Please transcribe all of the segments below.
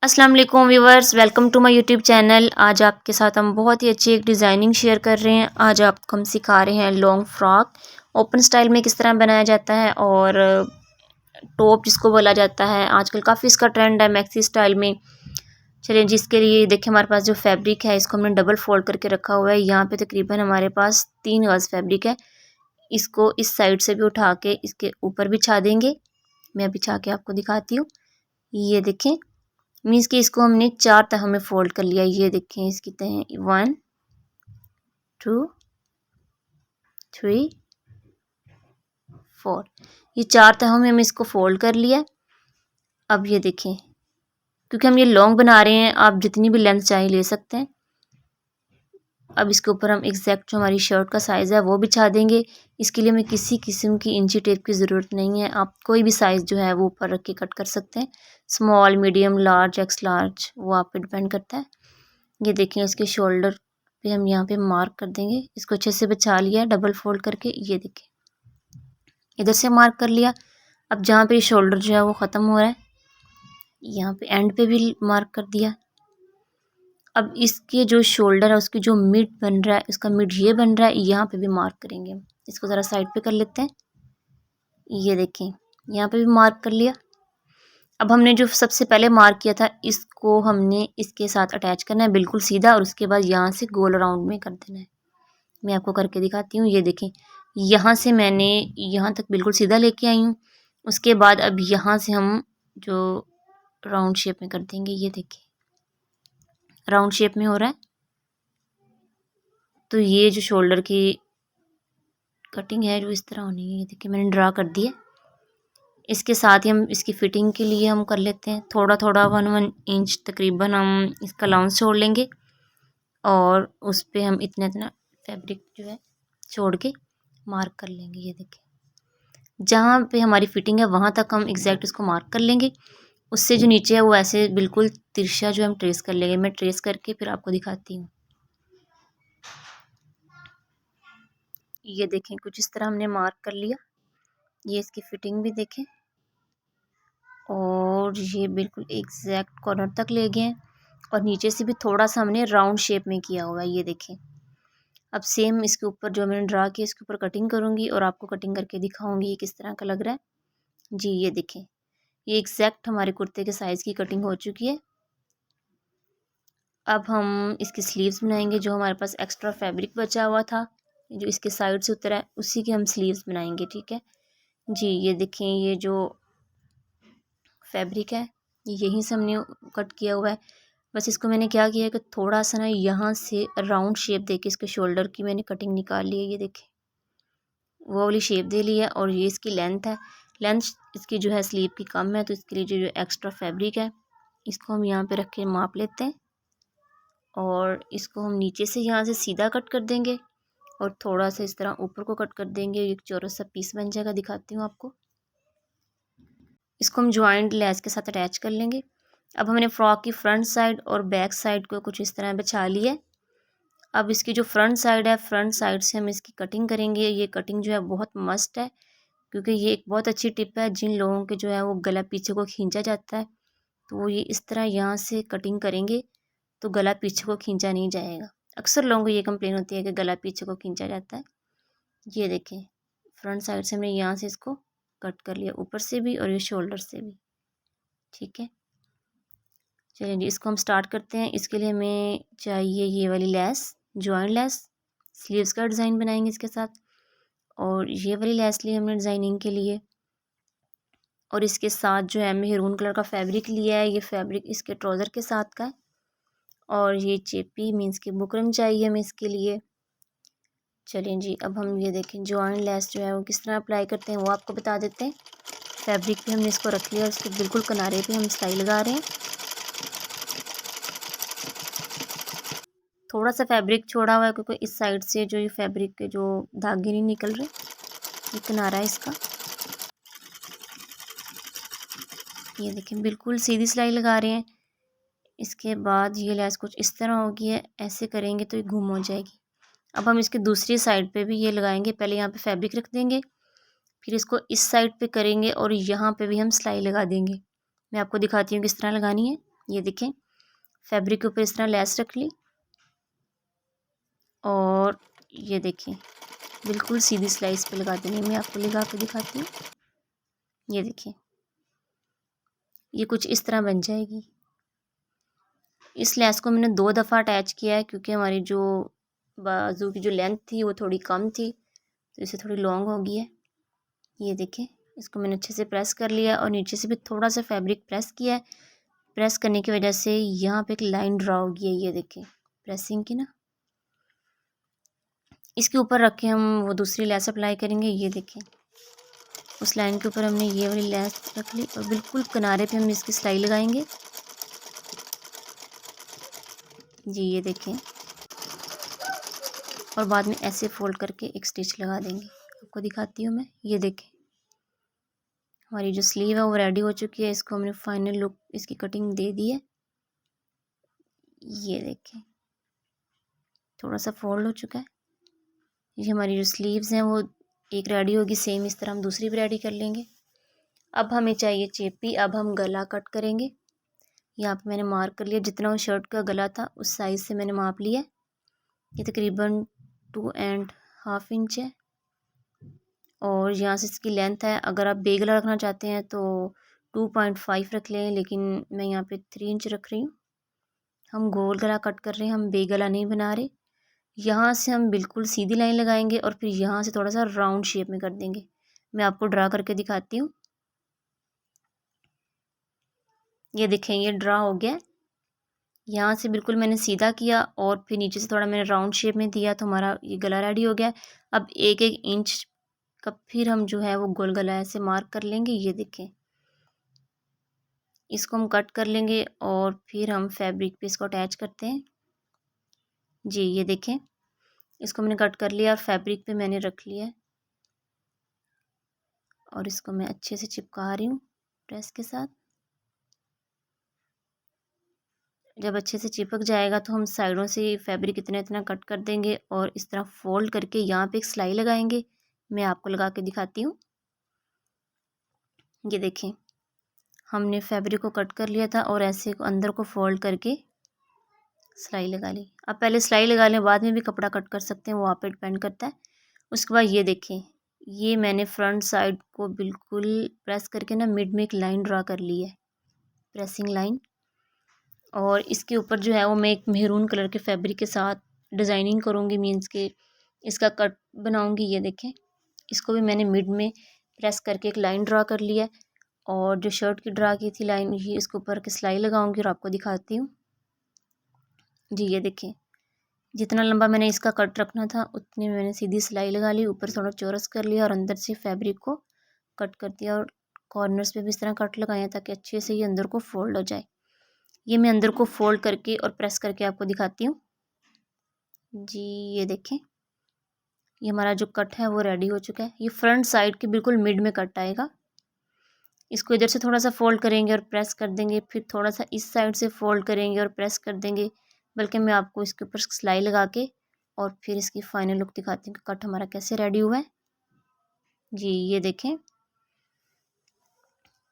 अस्सलाम वालेकुम viewers, welcome to my YouTube channel. आज आपके साथ हम बहुत ही अच्छी एक डिज़ाइनिंग शेयर कर रहे हैं। आज आपको हम सिखा रहे हैं लॉन्ग फ्रॉक ओपन स्टाइल में किस तरह बनाया जाता है और टॉप जिसको बोला जाता है। आजकल काफ़ी इसका ट्रेंड है मैक्सी स्टाइल में। चलिए जिसके लिए देखिए हमारे पास जो फैब्रिक है इसको हमने डबल फोल्ड करके रखा हुआ है। यहाँ पे तकरीबन हमारे पास 3 गज़ फैब्रिक है। इसको इस साइड से भी उठा के इसके ऊपर बिछा देंगे। मैं बिछा के आपको दिखाती हूँ। ये देखें, मीन्स कि इसको हमने 4 तहों में फोल्ड कर लिया। ये देखें इसकी तहें 1 2 3 4, ये 4 तहों में हमने इसको फोल्ड कर लिया। अब ये देखें, क्योंकि हम ये लॉन्ग बना रहे हैं, आप जितनी भी लेंथ चाहे ले सकते हैं। अब इसके ऊपर हम एग्जैक्ट जो हमारी शर्ट का साइज़ है वो बिछा देंगे। इसके लिए हमें किसी किस्म की इंची टेप की ज़रूरत नहीं है। आप कोई भी साइज़ जो है वो ऊपर रख के कट कर सकते हैं। Small, medium, large, x large, वो आप पे डिपेंड करता है। ये देखें, इसके शोल्डर पे हम यहाँ पे मार्क कर देंगे। इसको अच्छे से बिछा लिया डबल फोल्ड करके। ये देखें, इधर से मार्क कर लिया। अब जहाँ पे शोल्डर जो है वो ख़त्म हो रहा है, यहाँ पे एंड पे भी मार्क कर दिया। अब इसके जो शोल्डर है उसकी जो मिड बन रहा है, इसका मिड ये बन रहा है, यहाँ पे भी मार्क करेंगे। इसको ज़रा साइड पे कर लेते हैं। ये देखें, यहाँ पे भी मार्क कर लिया। अब हमने जो सबसे पहले मार्क किया था इसको हमने इसके साथ अटैच करना है बिल्कुल सीधा, और उसके बाद यहाँ से गोल राउंड में कर देना है। मैं आपको करके दिखाती हूँ। ये देखें, यहाँ से मैंने यहाँ तक बिल्कुल सीधा लेके आई हूँ। उसके बाद अब यहाँ से हम जो राउंड शेप में कर देंगे। ये देखें, राउंड शेप में हो रहा है। तो ये जो शोल्डर की कटिंग है जो इस तरह होनी है, ये देखिए मैंने ड्रा कर दिया। इसके साथ ही हम इसकी फिटिंग के लिए हम कर लेते हैं थोड़ा थोड़ा 1 इंच तकरीबन हम इसका अलाउंस छोड़ लेंगे, और उस पे हम इतना इतना फैब्रिक जो है छोड़ के मार्क कर लेंगे। ये देखिए, जहाँ पे हमारी फिटिंग है वहाँ तक हम एग्जैक्ट इसको मार्क कर लेंगे। उससे जो नीचे है वो ऐसे बिल्कुल तिरछा जो हम ट्रेस कर लेंगे। मैं ट्रेस करके फिर आपको दिखाती हूँ। ये देखें, कुछ इस तरह हमने मार्क कर लिया। ये इसकी फिटिंग भी देखें, और ये बिल्कुल एग्जैक्ट कॉर्नर तक ले गए हैं, और नीचे से भी थोड़ा सा हमने राउंड शेप में किया हुआ है। ये देखें, अब सेम इसके ऊपर जो मैंने ड्रा किया इसके ऊपर कटिंग करूँगी और आपको कटिंग करके दिखाऊंगी ये किस तरह का लग रहा है। जी ये देखें, ये एग्जैक्ट हमारे कुर्ते के साइज़ की कटिंग हो चुकी है। अब हम इसकी स्लीव्स बनाएंगे। जो हमारे पास एक्स्ट्रा फैब्रिक बचा हुआ था जो इसके साइड से उतरा है, उसी के हम स्लीव्स बनाएंगे। ठीक है जी, ये देखें, ये जो फैब्रिक है यहीं से हमने कट किया हुआ है। बस इसको मैंने क्या किया है कि थोड़ा सा ना यहाँ से राउंड शेप देके इसके शोल्डर की मैंने कटिंग निकाल ली है। ये देखें, वो वाली शेप दे ली है, और ये इसकी लेंथ है। लेंथ इसकी जो है स्लीव की कम है, तो इसके लिए जो एक्स्ट्रा फैब्रिक है इसको हम यहाँ पे रख के माप लेते हैं, और इसको हम नीचे से यहाँ से सीधा कट कर देंगे और थोड़ा सा इस तरह ऊपर को कट कर देंगे। एक चौरस सा पीस बन जाएगा, दिखाती हूँ आपको। इसको हम ज्वाइंट लेस के साथ अटैच कर लेंगे। अब हमने फ्रॉक की फ्रंट साइड और बैक साइड को कुछ इस तरह बिछा लिया। अब इसकी जो फ्रंट साइड है, फ्रंट साइड से हम इसकी कटिंग करेंगे। ये कटिंग जो है बहुत मस्त है, क्योंकि ये एक बहुत अच्छी टिप है। जिन लोगों के जो है वो गला पीछे को खींचा जाता है, तो वो ये इस तरह यहाँ से कटिंग करेंगे तो गला पीछे को खींचा नहीं जाएगा। अक्सर लोगों को ये कंप्लेन होती है कि गला पीछे को खींचा जाता है। ये देखें, फ्रंट साइड से हमने यहाँ से इसको कट कर लिया, ऊपर से भी और ये शोल्डर से भी। ठीक है, चलिए जी इसको हम स्टार्ट करते हैं। इसके लिए हमें चाहिए ये वाली लेस, जॉइंट लेस। स्लीव्स का डिज़ाइन बनाएंगे इसके साथ, और ये वाली लेस ली हमने डिज़ाइनिंग के लिए, और इसके साथ जो है मेहरून कलर का फैब्रिक लिया है। ये फैब्रिक इसके ट्राउज़र के साथ का है, और ये चेपी मीन्स की बुकरम चाहिए हमें इसके लिए। चलिए जी, अब हम ये देखें जॉइंट लेस जो है वो किस तरह अप्लाई करते हैं वो आपको बता देते हैं। फैब्रिक पे हमने इसको रख लिया और इसके बिल्कुल किनारे पे हम सिलाई लगा रहे हैं। थोड़ा सा फैब्रिक छोड़ा हुआ है, क्योंकि इस साइड से जो ये फैब्रिक के जो धागे नहीं निकल रहे, ये किनारा है इसका। ये देखें, बिल्कुल सीधी सिलाई लगा रहे हैं। इसके बाद ये लेस कुछ इस तरह होगी है, ऐसे करेंगे तो ये घूम हो जाएगी। अब हम इसके दूसरी साइड पे भी ये लगाएंगे। पहले यहाँ पे फैब्रिक रख देंगे, फिर इसको इस साइड पे करेंगे और यहाँ पे भी हम सिलाई लगा देंगे। मैं आपको दिखाती हूँ किस तरह लगानी है। ये देखें, फैब्रिक के ऊपर इस तरह लेस रख ली और ये देखें बिल्कुल सीधी स्लाइस पे लगा देंगे। मैं आपको लगा के दिखाती हूँ। ये देखिए, ये कुछ इस तरह बन जाएगी। इस लेस को मैंने 2 दफ़ा अटैच किया है क्योंकि हमारी जो बाजू की जो लेंथ थी वो थोड़ी कम थी, तो इसे थोड़ी लॉन्ग हो गई है। ये देखें, इसको मैंने अच्छे से प्रेस कर लिया और नीचे से भी थोड़ा सा फैब्रिक प्रेस किया है। प्रेस करने की वजह से यहाँ पे एक लाइन ड्रा हो गई है। ये देखें प्रेसिंग की ना, इसके ऊपर रख के हम वो दूसरी लेस अप्लाई करेंगे। ये देखें, उस लाइन के ऊपर हमने ये वाली लेस रख ली और बिल्कुल किनारे पे हम इसकी सिलाई लगाएंगे। जी ये देखें, और बाद में ऐसे फोल्ड करके एक स्टिच लगा देंगे। आपको दिखाती हूँ मैं। ये देखें, हमारी जो स्लीव है वो रेडी हो चुकी है। इसको हमने फाइनल लुक इसकी कटिंग दे दी है। ये देखें, थोड़ा सा फोल्ड हो चुका है। ये हमारी जो स्लीव्स हैं वो एक रेडी होगी, सेम इस तरह हम दूसरी भी रेडी कर लेंगे। अब हमें चाहिए चेपी। अब हम गला कट करेंगे। यहाँ पे मैंने मार्क कर लिया, जितना वो शर्ट का गला था उस साइज़ से मैंने माप लिया। ये तकरीबन 2.5 इंच है और यहाँ से इसकी लेंथ है। अगर आप बे गला रखना चाहते हैं तो 2.5 रख लें, लेकिन मैं यहाँ पे 3 इंच रख रही हूँ। हम गोल गला कट कर रहे हैं, हम बे गला नहीं बना रहे। यहाँ से हम बिल्कुल सीधी लाइन लगाएंगे और फिर यहाँ से थोड़ा सा राउंड शेप में कर देंगे। मैं आपको ड्रा करके दिखाती हूँ। ये देखें, ये ड्रा हो गया। यहाँ से बिल्कुल मैंने सीधा किया और फिर नीचे से थोड़ा मैंने राउंड शेप में दिया, तो हमारा ये गला रेडी हो गया। अब 1-1 इंच का फिर हम जो है वो गोल गला ऐसे मार्क कर लेंगे। ये देखें, इसको हम कट कर लेंगे और फिर हम फैब्रिक पे इसको अटैच करते हैं। जी ये देखें, इसको मैंने कट कर लिया और फैब्रिक पे मैंने रख लिया है और इसको मैं अच्छे से चिपका रही हूँ प्रेस के साथ। जब अच्छे से चिपक जाएगा तो हम साइडों से फैब्रिक इतना इतना कट कर देंगे और इस तरह फोल्ड करके यहाँ पे एक सिलाई लगाएंगे। मैं आपको लगा के दिखाती हूँ। ये देखें, हमने फैब्रिक को कट कर लिया था और ऐसे अंदर को फोल्ड करके सिलाई लगा ली। आप पहले सिलाई लगा लें, बाद में भी कपड़ा कट कर सकते हैं, वो आप पे डिपेंड करता है। उसके बाद ये देखें, ये मैंने फ्रंट साइड को बिल्कुल प्रेस करके ना मिड में एक लाइन ड्रा कर ली है, प्रेसिंग लाइन। और इसके ऊपर जो है वो मैं एक मेहरून कलर के फैब्रिक के साथ डिज़ाइनिंग करूँगी, मीन्स के इसका कट बनाऊँगी। ये देखें, इसको भी मैंने मिड में प्रेस करके एक लाइन ड्रा कर लिया है और जो शर्ट की ड्रा की थी लाइन, ये इसके ऊपर की सिलाई लगाऊंगी और आपको दिखाती हूँ। जी ये देखें, जितना लंबा मैंने इसका कट रखना था उतनी मैंने सीधी सिलाई लगा ली, ऊपर थोड़ा चौरस कर लिया और अंदर से फैब्रिक को कट कर दिया और कॉर्नर्स पे भी इस तरह कट लगाया ताकि अच्छे से ये अंदर को फोल्ड हो जाए। ये मैं अंदर को फोल्ड करके और प्रेस करके आपको दिखाती हूँ। जी ये देखें, ये हमारा जो कट है वो रेडी हो चुका है। ये फ्रंट साइड के बिल्कुल मिड में कट आएगा। इसको इधर से थोड़ा सा फोल्ड करेंगे और प्रेस कर देंगे, फिर थोड़ा सा इस साइड से फोल्ड करेंगे और प्रेस कर देंगे। बल्कि मैं आपको इसके ऊपर सिलाई लगा के और फिर इसकी फाइनल लुक दिखाती हूँ कि कट हमारा कैसे रेडी हुआ है। जी ये देखें,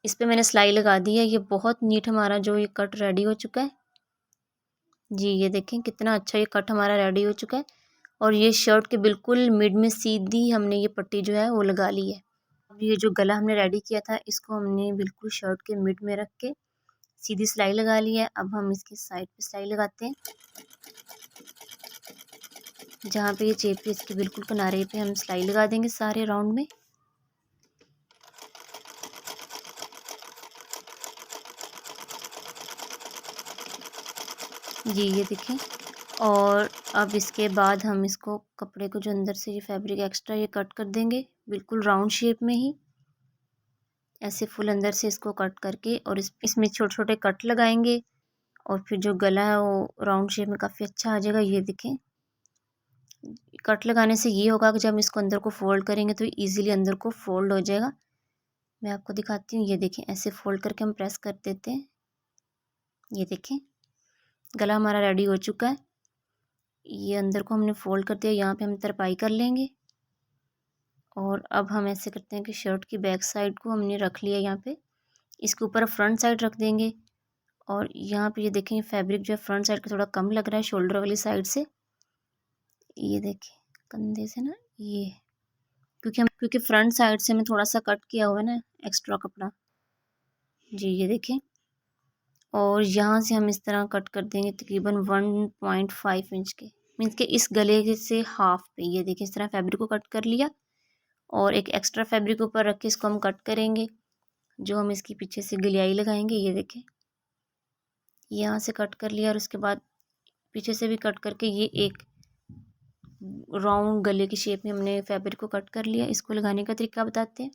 इस पे मैंने सिलाई लगा दी है। ये बहुत नीट हमारा जो ये कट रेडी हो चुका है। जी ये देखें, कितना अच्छा ये कट हमारा रेडी हो चुका है और ये शर्ट के बिल्कुल मिड में सीधी हमने ये पट्टी जो है वो लगा ली है। अब ये जो गला हमने रेडी किया था इसको हमने बिल्कुल शर्ट के मिड में रख के सीधी सिलाई लगा ली है। अब हम इसकी साइड पे सिलाई लगाते हैं, जहाँ पे ये चेप है इसके बिल्कुल किनारे पे हम सिलाई लगा देंगे सारे राउंड में। जी ये देखें, और अब इसके बाद हम इसको कपड़े को जो अंदर से ये फैब्रिक एक्स्ट्रा ये कट कर देंगे बिल्कुल राउंड शेप में ही, ऐसे फुल अंदर से इसको कट करके और इसमें छोटे छोटे कट लगाएंगे और फिर जो गला है वो राउंड शेप में काफ़ी अच्छा आ जाएगा। ये देखें, कट लगाने से ये होगा कि जब हम इसको अंदर को फोल्ड करेंगे तो इजीली अंदर को फोल्ड हो जाएगा। मैं आपको दिखाती हूँ। ये देखें, ऐसे फोल्ड करके हम प्रेस कर देते हैं। ये देखें, गला हमारा रेडी हो चुका है। ये अंदर को हमने फोल्ड कर दिया, यहाँ पे हम तरपाई कर लेंगे और अब हम ऐसे करते हैं कि शर्ट की बैक साइड को हमने रख लिया यहाँ पे, इसके ऊपर फ्रंट साइड रख देंगे और यहाँ पे ये देखें फैब्रिक जो है फ्रंट साइड का थोड़ा कम लग रहा है शोल्डर वाली साइड से। ये देखें कंधे से ना ये, क्योंकि फ्रंट साइड से मैं थोड़ा सा कट किया हुआ है ना एक्स्ट्रा कपड़ा जी। ये देखें और यहाँ से हम इस तरह कट कर देंगे तकरीबन 1.5 इंच के, मीन्स के इस गले से हाफ पे। ये देखिए इस तरह फैब्रिक को कट कर लिया और एक एक्स्ट्रा फैब्रिक ऊपर रख के इसको हम कट करेंगे, जो हम इसकी पीछे से गिलियाई लगाएंगे। ये देखें यहाँ से कट कर लिया और उसके बाद पीछे से भी कट करके ये एक राउंड गले की शेप में हमने फैब्रिक को कट कर लिया। इसको लगाने का तरीका बताते हैं।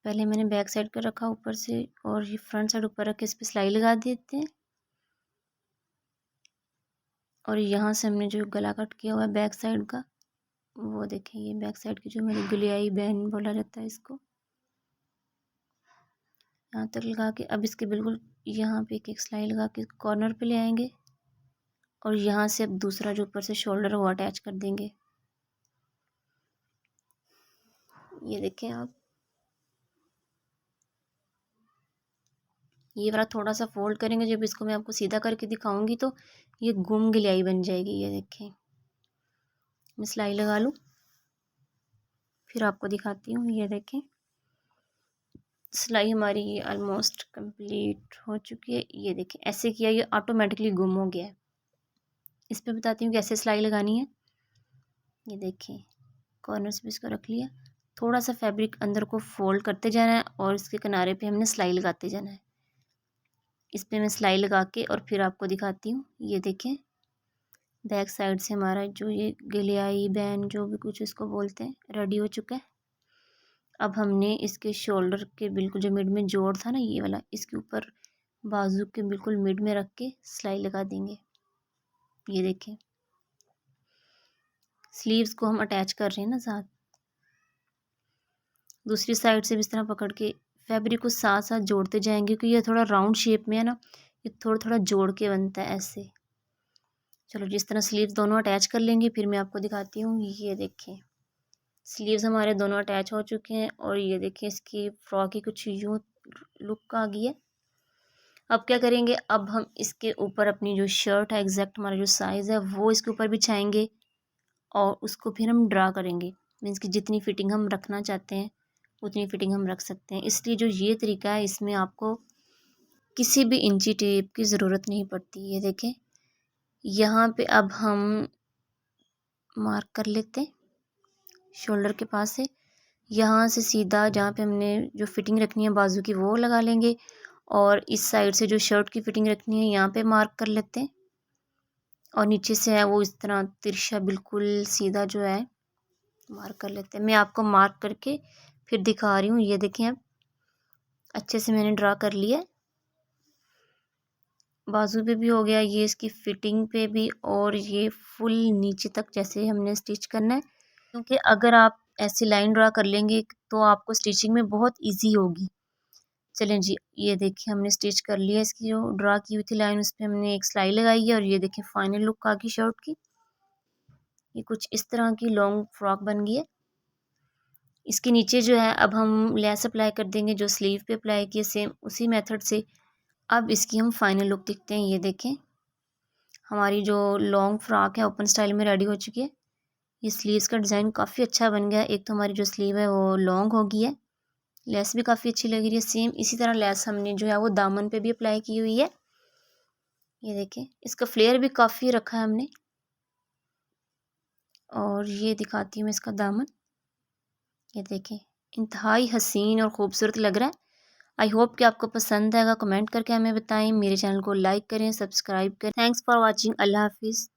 पहले मैंने बैक साइड का रखा ऊपर से और ये फ्रंट साइड ऊपर रख के इस पर सिलाई लगा देते हैं। और यहाँ से हमने जो गला कट किया हुआ है बैक साइड का, वो देखें ये बैक साइड की जो मैंने गुलियाई बैन बोला जाता है इसको, यहाँ तक लगा के अब इसके बिल्कुल यहाँ पे एक सिलाई लगा के कॉर्नर पे ले आएंगे और यहाँ से अब दूसरा जो ऊपर से शोल्डर है वो अटैच कर देंगे। ये देखें आप, ये वाला थोड़ा सा फोल्ड करेंगे, जब इसको मैं आपको सीधा करके दिखाऊंगी तो ये गुम गिलाई बन जाएगी। ये देखें मैं सिलाई लगा लूँ फिर आपको दिखाती हूँ। ये देखें सिलाई हमारी ये ऑलमोस्ट कंप्लीट हो चुकी है। ये देखें ऐसे किया ये ऑटोमेटिकली गुम हो गया है। इस पर बताती हूँ कैसे सिलाई लगानी है। ये देखें कॉर्नर से भी इसको रख लिया, थोड़ा सा फैब्रिक अंदर को फोल्ड करते जाना है और इसके किनारे पे हमने सिलाई लगाते जाना है। इस पर मैं सिलाई लगा के और फिर आपको दिखाती हूँ। ये देखें बैक साइड से हमारा जो ये गिलियाई बैन जो भी कुछ इसको बोलते हैं रेडी हो चुका है। अब हमने इसके शोल्डर के बिल्कुल जो मिड में जोड़ था ना ये वाला, इसके ऊपर बाजू के बिल्कुल मिड में रख के सिलाई लगा देंगे। ये देखें स्लीव्स को हम अटैच कर रहे हैं ना साथ, दूसरी साइड से भी इस तरह पकड़ के फैब्रिक को साथ साथ जोड़ते जाएंगे, क्योंकि ये थोड़ा राउंड शेप में है ना, ये थोड़ा थोड़ा जोड़ के बनता है ऐसे। चलो जिस तरह स्लीव्स दोनों अटैच कर लेंगे फिर मैं आपको दिखाती हूँ। ये देखें स्लीव्स हमारे दोनों अटैच हो चुके हैं और ये देखें इसकी फ्रॉक की कुछ यूँ लुक आ गई है। अब क्या करेंगे, अब हम इसके ऊपर अपनी जो शर्ट है एग्जैक्ट हमारा जो साइज़ है वो इसके ऊपर बिछाएंगे और उसको फिर हम ड्रा करेंगे। मीन्स कि जितनी फिटिंग हम रखना चाहते हैं उतनी फिटिंग हम रख सकते हैं। इसलिए जो ये तरीका है इसमें आपको किसी भी इंची टेप की ज़रूरत नहीं पड़ती। ये देखें यहाँ पे अब हम मार्क कर लेते हैं शोल्डर के पास से, यहाँ से सीधा जहाँ पे हमने जो फिटिंग रखनी है बाजू की वो लगा लेंगे और इस साइड से जो शर्ट की फिटिंग रखनी है यहाँ पे मार्क कर लेते हैं और नीचे से है वो इस तरह तिरछा बिल्कुल सीधा जो है मार्क कर लेते हैं। मैं आपको मार्क करके फिर दिखा रही हूँ। ये देखें अब अच्छे से मैंने ड्रा कर लिया है, बाजू पे भी हो गया, ये इसकी फिटिंग पे भी, और ये फुल नीचे तक जैसे हमने स्टिच करना है। क्योंकि अगर आप ऐसी लाइन ड्रा कर लेंगे तो आपको स्टिचिंग में बहुत इजी होगी। चलें जी ये देखिए हमने स्टिच कर लिया, इसकी जो ड्रा की हुई थी लाइन उस पर हमने एक सिलाई लगाई है और ये देखिए फाइनल लुक आ गई शर्ट की। ये कुछ इस तरह की लॉन्ग फ्रॉक बन गई है। इसके नीचे जो है अब हम लेस अप्लाई कर देंगे जो स्लीव पे अप्लाई किए सेम उसी मेथड से। अब इसकी हम फाइनल लुक देखते हैं। ये देखें हमारी जो लॉन्ग फ्रॉक है ओपन स्टाइल में रेडी हो चुकी है। ये स्लीव्स का डिज़ाइन काफ़ी अच्छा बन गया। एक तो हमारी जो स्लीव है वो लॉन्ग हो गई है, लेस भी काफ़ी अच्छी लग रही है। सेम इसी तरह लेस हमने जो है वो दामन पे भी अप्लाई की हुई है। ये देखें इसका फ्लेयर भी काफ़ी रखा है हमने, और ये दिखाती हूँ मैं इसका दामन। ये देखें इंतहाई हसीन और ख़ूबसूरत लग रहा है। आई होप कि आपको पसंद आएगा। कमेंट करके हमें बताएं। मेरे चैनल को लाइक करें, सब्सक्राइब करें। Thanks for watching. अल्लाह हाफिज़।